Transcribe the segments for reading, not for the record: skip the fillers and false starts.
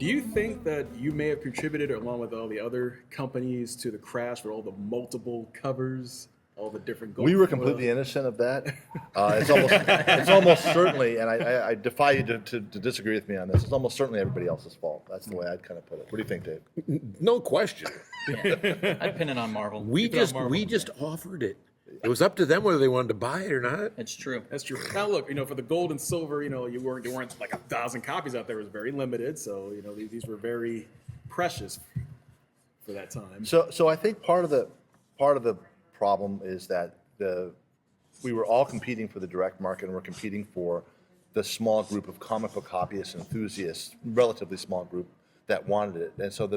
Do you think that you may have contributed, along with all the other companies, to the crash with all the multiple covers, all the different gold We were foil? completely innocent of that. It's almost certainly, and I defy you to disagree with me on this, it's almost certainly everybody else's fault. That's the way I'd kind of put it. What do you think, Dave? No question. I'd pin it on Marvel. We just offered it. It was up to them whether they wanted to buy it or not. It's true. That's true. Now look, for the gold and silver, you weren't like 1,000 copies out there. It was very limited, so these were very precious for that time. So I think part of the problem is that we were all competing for the direct market, and we're competing for the small group of comic book hobbyists and enthusiasts, relatively small group that wanted it. And so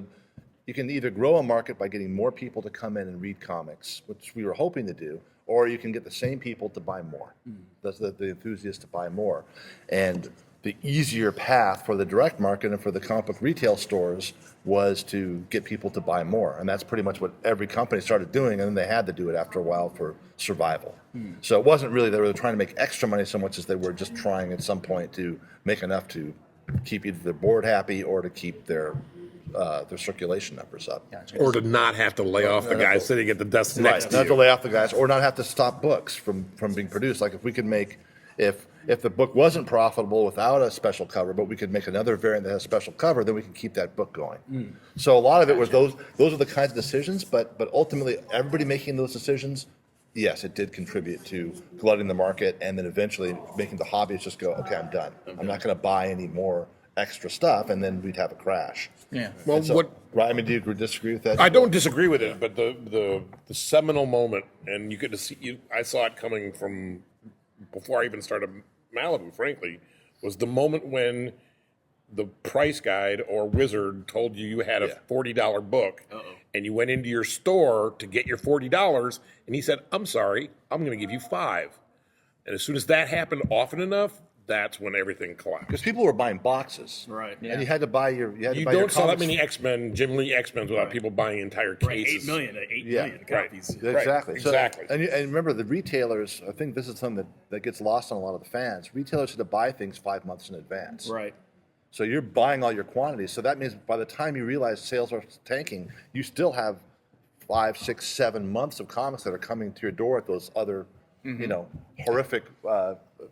you can either grow a market by getting more people to come in and read comics, which we were hoping to do, or you can get the same people to buy more, the enthusiasts to buy more. And the easier path for the direct market and for the comic book retail stores was to get people to buy more. And that's pretty much what every company started doing, and then they had to do it after a while for survival. So it wasn't really they were trying to make extra money so much as they were just trying at some point to make enough to keep either their board happy or to keep their circulation numbers up. Gotcha. Or to not have to lay off the guy sitting at the desk next to Not you. to lay off the guys, or not have to stop books from being produced. Like if we could make, if the book wasn't profitable without a special cover, but we could make another variant that has a special cover, then we can keep that book going. So a lot of it was those are the kinds of decisions, but ultimately everybody making those decisions, yes, it did contribute to flooding the market and then eventually making the hobbyists just go, okay, I'm done. I'm not going to buy any more extra stuff, and then we'd have a crash. Yeah. Well, Right? I mean, do you disagree with that? I don't disagree with it, but the seminal moment, and you could see, I saw it coming from before I even started Malibu, frankly, was the moment when the price guide or wizard told you had a $40 book, and you went into your store to get your $40, and he said, "I'm sorry, I'm going to give you $5." And as soon as that happened often enough, that's when everything collapsed. Because people were buying boxes, Right. and you had to buy your. You don't sell that comics. many X-Men, Jim Lee X-Men, without people buying entire cases. 8 million, 8 Yeah. million copies. Exactly. So, exactly. and remember, the retailers, I think this is something that gets lost on a lot of the fans. Retailers had to buy things 5 months in advance. Right. So you're buying all your quantities. So that means by the time you realize sales are tanking, you still have 5, 6, 7 months of comics that are coming to your door at those other, horrific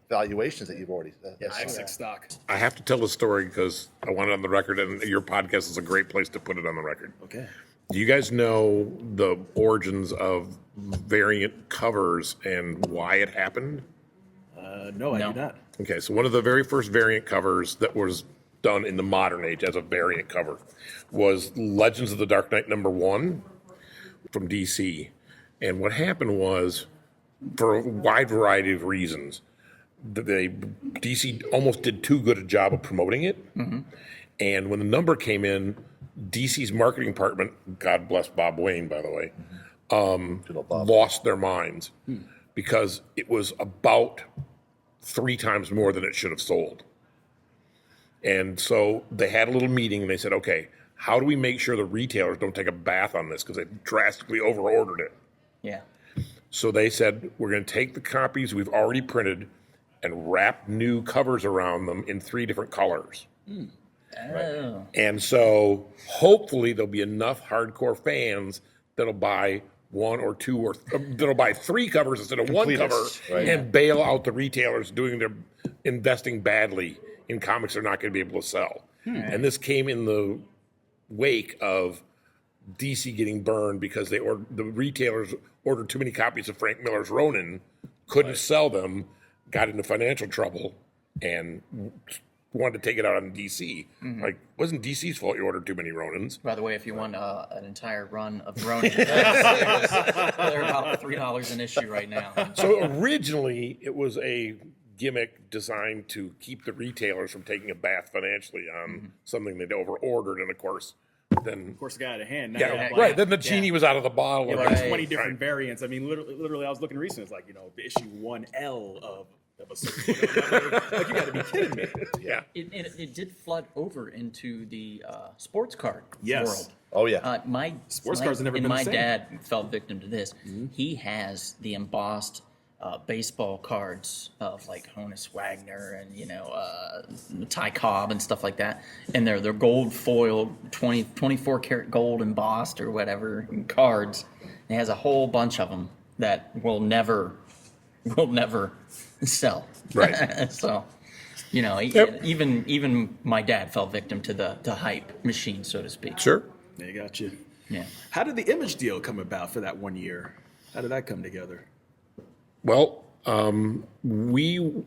valuations that you've already. I stock. I have to tell the story because I want it on the record, and your podcast is a great place to put it on the record. Okay. Do you guys know the origins of variant covers and why it happened? No, I do not. Okay, so one of the very first variant covers that was done in the modern age as a variant cover was Legends of the Dark Knight #1 from DC. And what happened was, for a wide variety of reasons, DC almost did too good a job of promoting it. And when the number came in, DC's marketing department, God bless Bob Wayne, by the way, lost their minds because it was about 3 times more than it should have sold. And so they had a little meeting and they said, okay, how do we make sure the retailers don't take a bath on this because they drastically over-ordered it? Yeah. So they said, we're going to take the copies we've already printed and wrap new covers around them in 3 different colors. Oh. And so hopefully there'll be enough hardcore fans that'll buy 1 or 2 or that'll buy 3 covers instead of 1 cover right. and bail out the retailers doing their investing badly in comics they're not going to be able to sell. And this came in the wake of DC getting burned because the retailers ordered too many copies of Frank Miller's Ronin, couldn't sell them, got into financial trouble, and wanted to take it out on DC. Like, wasn't DC's fault you ordered too many Ronins? By the way, if you want an entire run of Ronin, they're about $3 an issue right now. So originally, it was a gimmick designed to keep the retailers from taking a bath financially on something they'd over-ordered, and of course, then... Of course, it got out of hand. Now Yeah, you have, right. Then the genie was out of the bottle. you have Right. like 20 different variants. I mean, literally, I was looking recently. It's like, issue 1L of a certain like, you got to be kidding me. Yeah. It did flood over into the sports card Yes. world. Oh yeah. Sports cards have never been the my same. dad fell victim to this. He has the embossed baseball cards of like Honus Wagner and Ty Cobb and stuff like that, and they're gold foiled 24 karat gold embossed or whatever cards. It has a whole bunch of them that will never sell. Right. So, even my dad fell victim to the hype machine, so to speak. Sure. They got you. Yeah. How did the Image deal come about for that 1 year? How did that come together? Well, we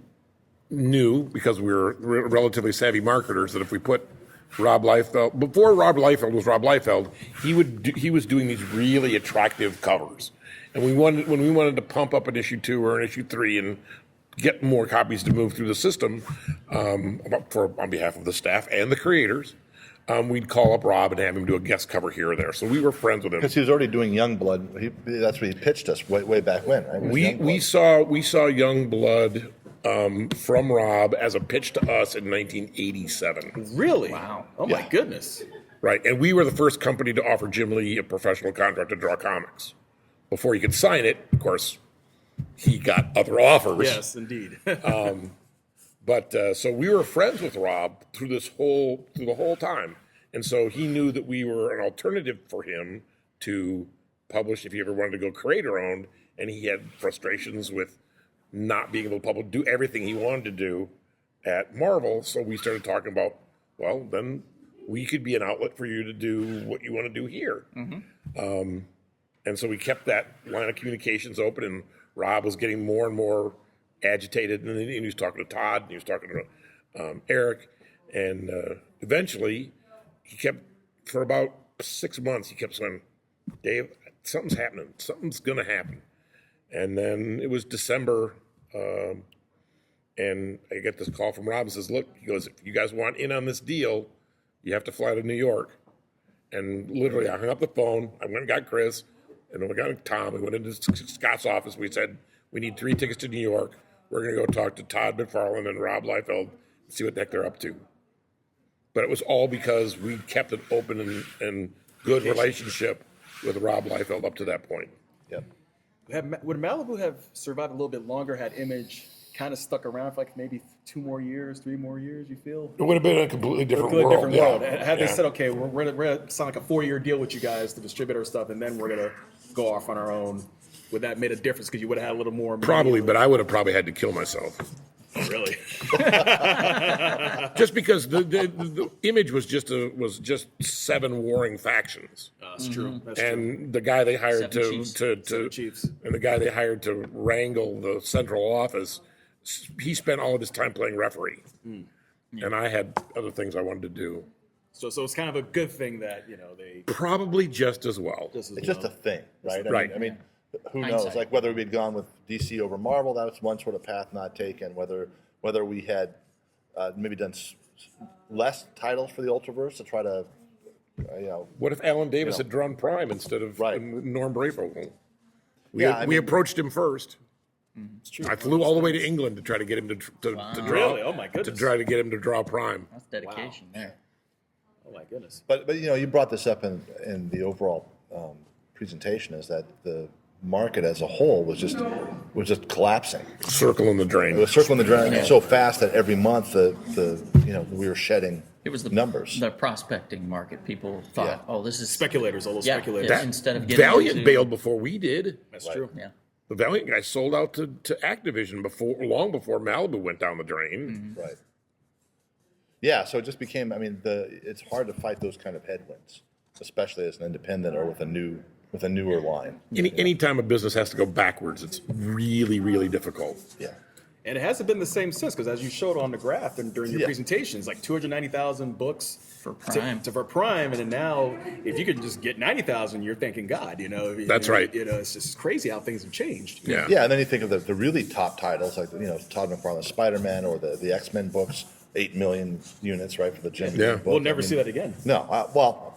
knew, because we were relatively savvy marketers, that if we put Rob Liefeld, before Rob Liefeld was Rob Liefeld, he was doing these really attractive covers. And when we wanted to pump up an issue 2 or an issue 3 and get more copies to move through the system, on behalf of the staff and the creators, we'd call up Rob and have him do a guest cover here or there. So we were friends with him. Because he was already doing Youngblood. That's what he pitched us way back when, right? We saw Youngblood from Rob as a pitch to us in 1987. Really? Wow. Oh my goodness. Right, and we were the first company to offer Jim Lee a professional contract to draw comics. Before he could sign it, of course, he got other offers. Yes, indeed. But so we were friends with Rob through the whole time, and so he knew that we were an alternative for him to publish if he ever wanted to go creator owned, and he had frustrations with not being able to do everything he wanted to do at Marvel. So we started talking about, well, then we could be an outlet for you to do what you want to do here. Mm-hmm. And so we kept that line of communications open, and Rob was getting more and more agitated, and then he was talking to Todd, and he was talking to Eric, and eventually he kept, for about 6 months, he kept saying, Dave, something's happening, something's going to happen. And then it was December, and I get this call from Rob and says, look, he goes, if you guys want in on this deal, you have to fly to New York. And literally, I hung up the phone, I went and got Chris, and then we got Tom, we went into Scott's office, we said, we need 3 tickets to New York. We're going to go talk to Todd McFarlane and Rob Liefeld and see what the heck they're up to. But it was all because we kept an open and good relationship with Rob Liefeld up to that point. Yep. Would Malibu have survived a little bit longer had Image kind of stuck around for like maybe 2 more years, 3 more years, you feel? It would have been a completely different Completely world. different world. Yeah. Had they Yeah. said, okay, we're gonna sign like a 4-year deal with you guys to distribute our stuff, and then we're gonna go off on our own, would that made a difference because you would have had a little more? Probably, but I would have probably had to kill myself. Really? Just because the Image was just 7 warring factions. That's true. That's true. And the guy they hired Seven Chiefs. Chiefs. and the guy they hired to wrangle the central office, he spent all of his time playing referee, and I had other things I wanted to do. So it's kind of a good thing that they Probably just as well. just as It's just a well. thing, right? Right. I mean, who knows? Hindsight. Like whether we'd gone with DC over Marvel, that was one sort of path not taken. Whether we had maybe done less titles for the Ultraverse to try to, What if Alan Davis had drawn Prime instead of Right. Norm Brayfogle? Yeah, We approached him first. It's true. I flew all the way to England to try to get him to draw. Really? Oh my To goodness. try to get him to draw Prime. That's dedication there. Oh my goodness. But you brought this up in the overall presentation, is that the market as a whole was just collapsing. Circle in the It drain. was circling the drain so fast that every month we were shedding It was the numbers. The prospecting market. People thought, Yeah. oh, this is Speculators, all those Yeah, speculators. yeah. Instead of getting Valiant into- bailed before we did. That's true. Yeah. The Valiant guy sold out to Activision long before Malibu went down the drain. Right. Yeah, so it just became. I mean, it's hard to fight those kind of headwinds, especially as an independent or with a newer line. Anytime a business has to go backwards, it's really, really difficult. Yeah. And it hasn't been the same since, because as you showed on the graph and during your Yeah. presentations, like 290,000 books For Prime. for Prime, and then now if you could just get 90,000, you're thanking God. That's right. It's just crazy how things have changed. Yeah. Yeah, and then you think of the really top titles like Todd McFarlane's Spider-Man or the X-Men books, 8 million units, right, for the Jim Lee Yeah. book. We'll never I mean, see that again. No,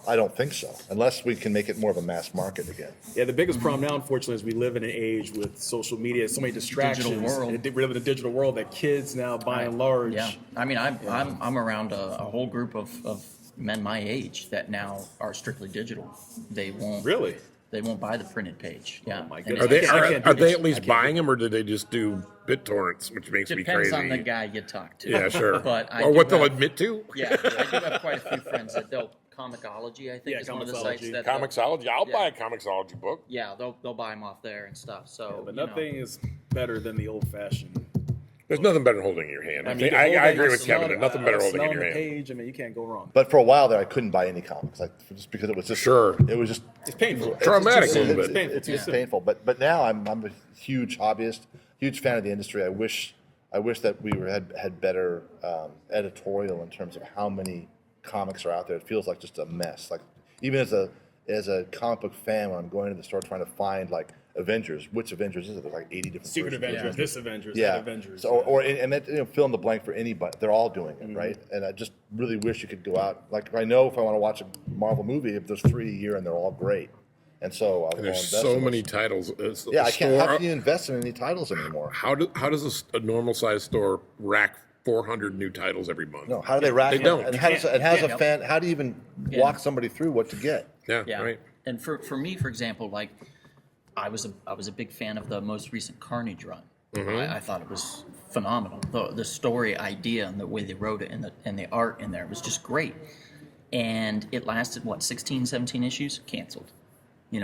I don't think so, unless we can make it more of a mass market again. Yeah, the biggest problem now, unfortunately, is we live in an age with social media, so many distractions. world. And we live in a digital world that kids now, by and large, Yeah, I mean, I'm around a whole group of men my age that now are strictly digital. They won't. really. They won't buy the printed page. Yeah. my And goodness. Are they I can't do are they this. at least buying them, or do they just do BitTorrents, which makes me Depends crazy? on the guy you talk to. Yeah, sure. But I or do what they'll have- admit to. Yeah, I do have quite a few friends that they'll Comixology, I think, Yeah, is one of the Comixology. sites that Comixology. I'll Yeah. buy a Comixology book. yeah, they'll buy them off there and stuff. So, But you know. nothing is better than the old-fashioned. There's nothing better than holding it in your hand. I, mean, think, you I hold it, agree you with smell Kevin. it, Nothing better holding it smell in your the hand. page. I mean, you can't go wrong. But for a while there, I couldn't buy any comics, like just because it was just Sure. It was just It's painful. Traumatic It's a too little soon. bit. It's painful. Too it's soon. painful. But now I'm a huge hobbyist, huge fan of the industry. I wish that we had better editorial in terms of how many comics are out there. It feels like just a mess. Like even as a comic book fan, when I'm going to the store trying to find like Avengers, which Avengers is it? There's like 80 different Secret versions of Avengers, this Avengers, Yeah. that Avengers. So, and that, fill in the blank for anybody. They're all doing it, right? And I just really wish you could go out. Like I know if I want to watch a Marvel movie, if there's 3 a year and they're all great, and so I'll There's invest so in many those. titles. Yeah, I can't. How can you invest in any titles anymore? How does a normal sized store rack 400 new titles every month? No, how do they rack? They don't. And how does it has Yeah. a fan? How do you even walk somebody through what to get? Yeah, Yeah. right. And for me, for example, like I was a big fan of the most recent Carnage run. I thought it was phenomenal. The story idea and the way they wrote it and the art in there was just great. And it lasted 16, 17 issues? Canceled.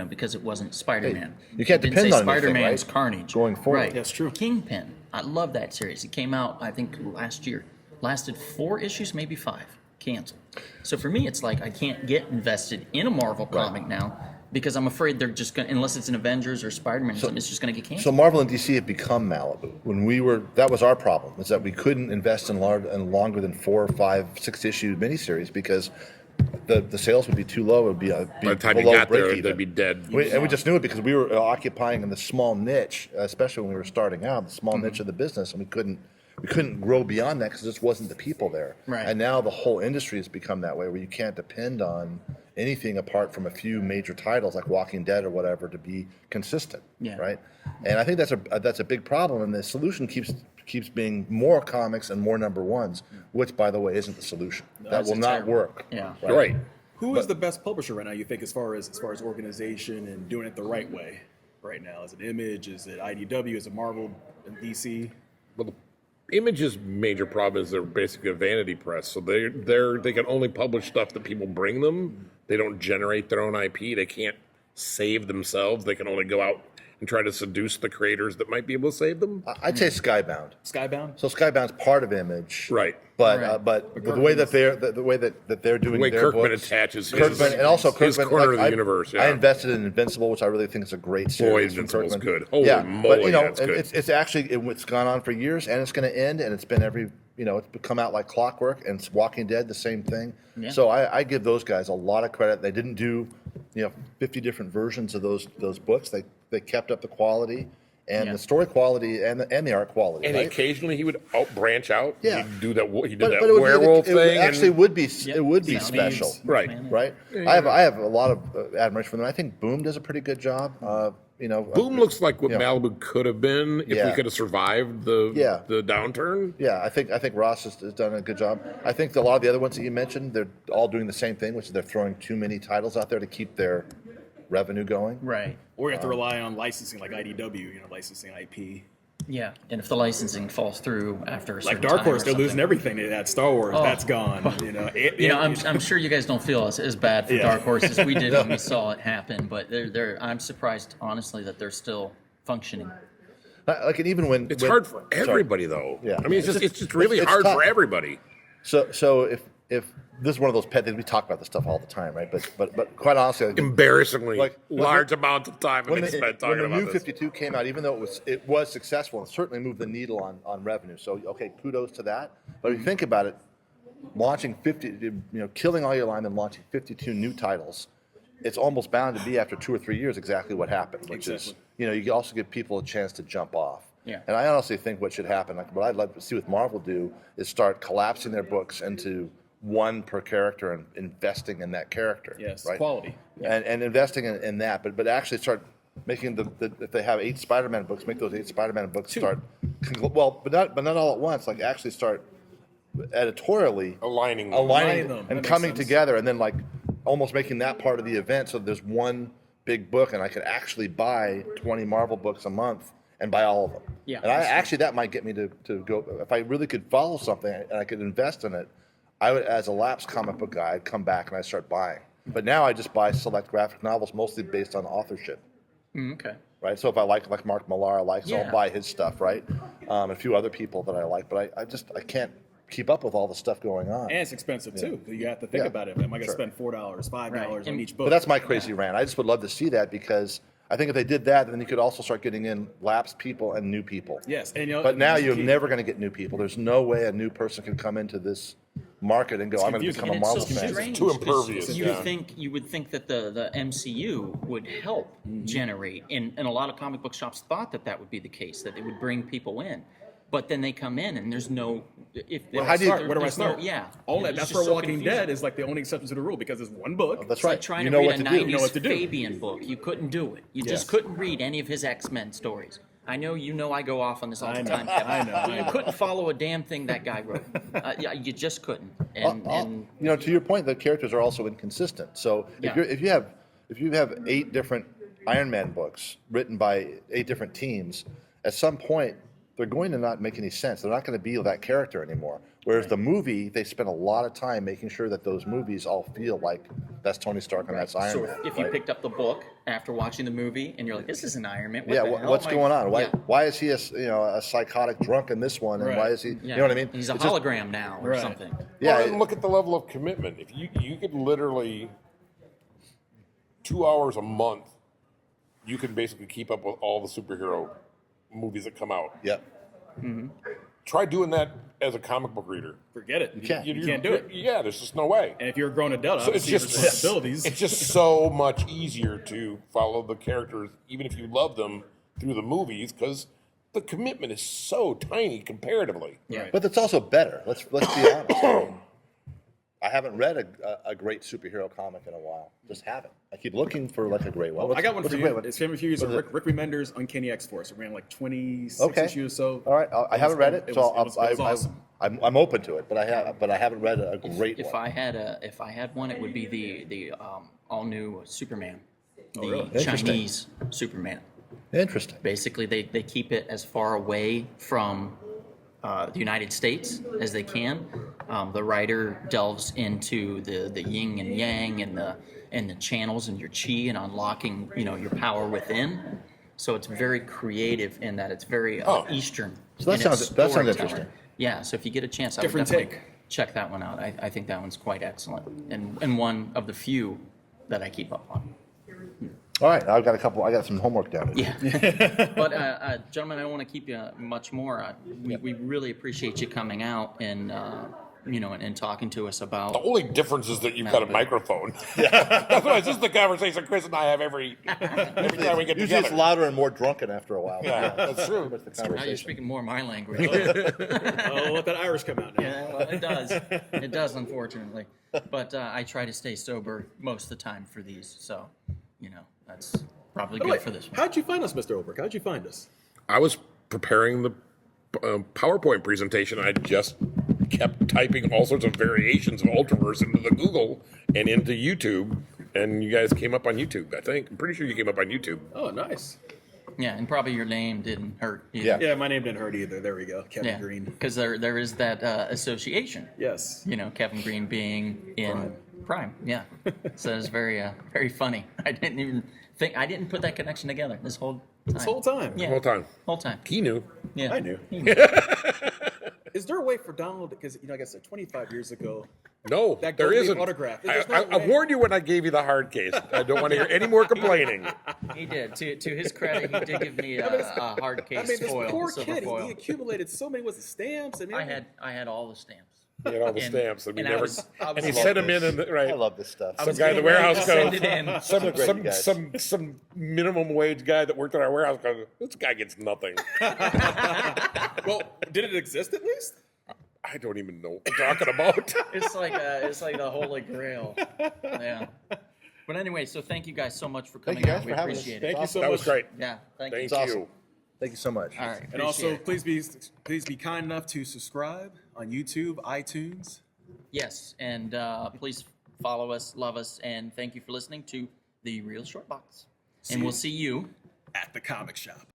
Because it wasn't Spider-Man. you can't It didn't depend say on anything, Spider-Man's right? Carnage Going forward. Right. That's true. Kingpin. I love that series. It came out, I think, last year. Lasted 4 issues, maybe 5. Canceled. So for me, it's like I can't get invested in a Marvel comic now because I'm afraid they're just going to, unless it's an Avengers or Spider-Man or something, it's just going to get So canceled. Marvel and DC have become Malibu. That was our problem, is that we couldn't invest in longer than 4, 5, 6 issue miniseries because the sales would be too low. It would be, By the time you below got there, break-even. they'd be dead. And we just knew it because we were occupying in the small niche, especially when we were starting out, the small niche of the business, and we couldn't grow beyond that because there just wasn't the people there. Right. And now the whole industry has become that way, where you can't depend on anything apart from a few major titles like Walking Dead or whatever to be consistent. Yeah. Right. And I think that's a big problem, and the solution keeps being more comics and more number ones, which, by the way, isn't the solution. That That's will not terrible. work. Yeah. Right. Who is the best publisher right now? You think, as far as organization and doing it the right way, right now? Is it Image? Is it IDW? Is it Marvel and DC? Well, the Image's major problem is they're basically a vanity press, so they can only publish stuff that people bring them. They don't generate their own IP. They can't save themselves. They can only go out and try to seduce the creators that might be able to save them. I'd say Skybound. Skybound. So Skybound's part of Image, Right. But Right. but the way that they're doing The way their Kirkman books, attaches Kirkman, and also his Kirkman, corner of the I universe. Yeah. I invested in Invincible, which I really think is a great series. from Invincible's Kirkman. good. Holy yeah, moly, but that's good. it's actually it's gone on for years, and it's going to end, and it's been it's come out like clockwork, and it's Walking Dead, the same thing. Yeah. So I give those guys a lot of credit. They didn't do 50 different versions of those books. They kept up the quality and Yeah. the story quality and the art quality. And right? occasionally he would branch out. Yeah. He'd do that. He did But that it would werewolf be, thing. It actually and, would be Yep. it would be Sound special, needs. Right. right? I have a lot of admiration for them. I think Boom does a pretty good job. Boom looks like what Malibu could have been if we Yeah. could have survived the downturn. Yeah, I think Ross has done a good job. I think a lot of the other ones that you mentioned, they're all doing the same thing, which is they're throwing too many titles out there to keep their revenue going. Right. Or you have to rely on licensing, like IDW, licensing IP. Yeah. And if the licensing falls through after a Like certain Dark time Horse, or they're losing something. everything. They had Star Wars, that's gone. I'm sure you guys don't feel as bad for Yeah. Dark Horse as we did when we saw it happen, but I'm surprised, honestly, that they're still functioning. Like, and even when It's hard for everybody, though. Yeah. I mean, it's just really it's hard tough. for everybody. So if this is one of those pet things, we talk about this stuff all the time, right? But quite honestly, Embarrassingly, Like, large amounts of time when they the, spent when talking the about new this. 52 came out, even though it was successful and certainly moved the needle on revenue. So okay, kudos to that. But if you think about it, launching 50, killing all your linemen, launching 52 new titles, it's almost bound to be after 2 or 3 years exactly what happened, which is you also give people a chance to jump off. Yeah. And I honestly think what should happen, like what I'd love to see with Marvel do, is start collapsing their books into one per character and investing in that character. Yes, right? quality. And investing in that, but actually start making if they have 8 Spider-Man books, make those 8 Spider-Man books start but not all at once. Like actually start editorially Aligning them. That and makes coming sense. together, and then like almost making that part of the event, so there's one big book and I could actually buy 20 Marvel books a month and buy all of them. Yeah, And actually that might get me to go, if I really could follow something and I could invest in it, I would, as a lapsed comic book guy, I'd come back and I'd start buying. But now I just buy select graphic novels, mostly based on authorship. Okay. Right, so if I like Mark Millar, so Yeah. I'll buy his stuff, right? A few other people that I like, but I can't keep up with all the stuff going on. And it's expensive too. You have to think Yeah. about it. Am I going to Sure. spend $4, $5 on each book? But that's my crazy rant. I just would love to see that because I think if they did that, then you could also start getting in lapsed people and new people. Yes, and you know, But now this is you're key. never going to get new people. There's no way a new person can come into this market and go, I'm going to confusing. become a And it's Marvel so fan. strange. Too 'cause impervious, You yeah. you would think that the MCU would help generate, and a lot of comic book shops thought that would be the case, that it would bring people in. But then they come in and there's no. Where do I start? Yeah. Only, It's that's just where so Walking confusing. Dead is like the only exception to the rule because it's one book. That's It's like right. trying You to know read what a to do. 90s You know what to do. Fabian book. You couldn't do it. You Yes. just couldn't read any of his X-Men stories. I know I go off on this all I the know, time. Kevin. I know, I You know. couldn't follow a damn thing that guy wrote. Yeah, you just couldn't. And You know, to your point, the characters are also inconsistent. So Yeah. if you have 8 different Iron Man books written by 8 different teams, at some point they're going to not make any sense. They're not going to be that character anymore. Whereas the movie, they spend a lot of time making sure that those movies all feel like that's Tony Stark and that's Iron so Man. if you right? picked up the book after watching the movie and you're like, this isn't Iron Man. What Yeah, the hell what's am I-" going on? Yeah. Why is he a psychotic drunk in this one, and Right. why is he? Yeah. You know what I mean? He's a It's just- hologram now or Right. something. Yeah, Well, and look at the level of commitment. If you could literally 2 hours a month, you can basically keep up with all the superhero movies that come out. yeah. Try doing that as a comic book reader. Forget it. You can't. You can't do it. Yeah, there's just no way. And if you're a grown adult, So it's obviously, your just responsibilities. it's just so much easier to follow the characters, even if you love them through the movies, because the commitment is so tiny comparatively. Yeah. Right. But it's also better. Let's be honest. I haven't read a great superhero comic in a while. Just haven't. I keep looking for like a great one. I got one What's for a great you. one? It's from a few years ago. What is Rick Remender's Uncanny X-Force. It ran like 26 Okay. issues or so. All right, I haven't read it, so was awesome. I'm open to it, but I haven't read a great If one. I had one, it would be the all new Superman, the really? Interesting. Chinese Superman. Interesting. Basically, they keep it as far away from the United States as they can. The writer delves into the yin and yang and the channels and your chi and unlocking your power within. So it's very creative in that it's very Eastern. So that in sounds- its that sounds storytelling. interesting. Yeah, so if you get a chance, I would Different definitely take. check that one out. I think that one's quite excellent and one of the few that I keep up on. All right, I got some homework down. Yeah. But, gentlemen, I don't want to keep you much more. We really appreciate you coming out and, and talking to us The about. only difference is that you've got a microphone. That's why this is the conversation Chris and I have every time we get Usually together. it's louder and more drunken after a while. Yeah, that's true. That's the Now you're conversation. speaking more my language. Oh, let that Irish come out now. Yeah, well, it does. It does, unfortunately. But I try to stay sober most of the time for these. So, that's probably good Wait, for this one. how'd you find us, Mr. Olbrich? How'd you find us? I was preparing the PowerPoint presentation. I just kept typing all sorts of variations of Ultraverse into the Google and into YouTube, and you guys came up on YouTube, I think. I'm pretty sure you came up on YouTube. Oh, nice. Yeah, and probably your name didn't hurt either. Yeah. Yeah, my name didn't hurt either. There we go. Kevin Yeah, Green. because there is that association. Yes. Kevin Green being in Prime. Yeah. So it's very very funny. I didn't put that connection together this whole time. This whole time. Yeah. Whole time. Whole time. He knew. Yeah. I knew. He knew. Is there a way for Donald, because, like I said, 25 years ago, No, That there gold leaf isn't. autograph. I, There's no I way. warned you when I gave you the hard case. I don't want to hear any more complaining. He did. To his credit, he did give me a hard case I mean, this foil, poor silver kid, foil. he accumulated so many, was it stamps? I mean, I had all the stamps. He had all the And- stamps, and we and I never. was and he love sent them in, this. and right. I love this stuff. Some guy in the warehouse Send goes. it in. Some minimum wage guy that worked at our warehouse goes. This guy gets nothing. well, did it exist at least? I don't even know what we're talking about. It's like the Holy Grail. Yeah. But anyway, so thank you guys so much for coming you guys out. We for having us. appreciate Thank it. you so That much. was great. Yeah. Thank you. Thank awesome. you. Thank you so much. All right. And also, appreciate it. please be kind enough to subscribe on YouTube, iTunes. Yes, and please follow us, love us, and thank you for listening to The Real Short Box. And we'll see you at the comic shop.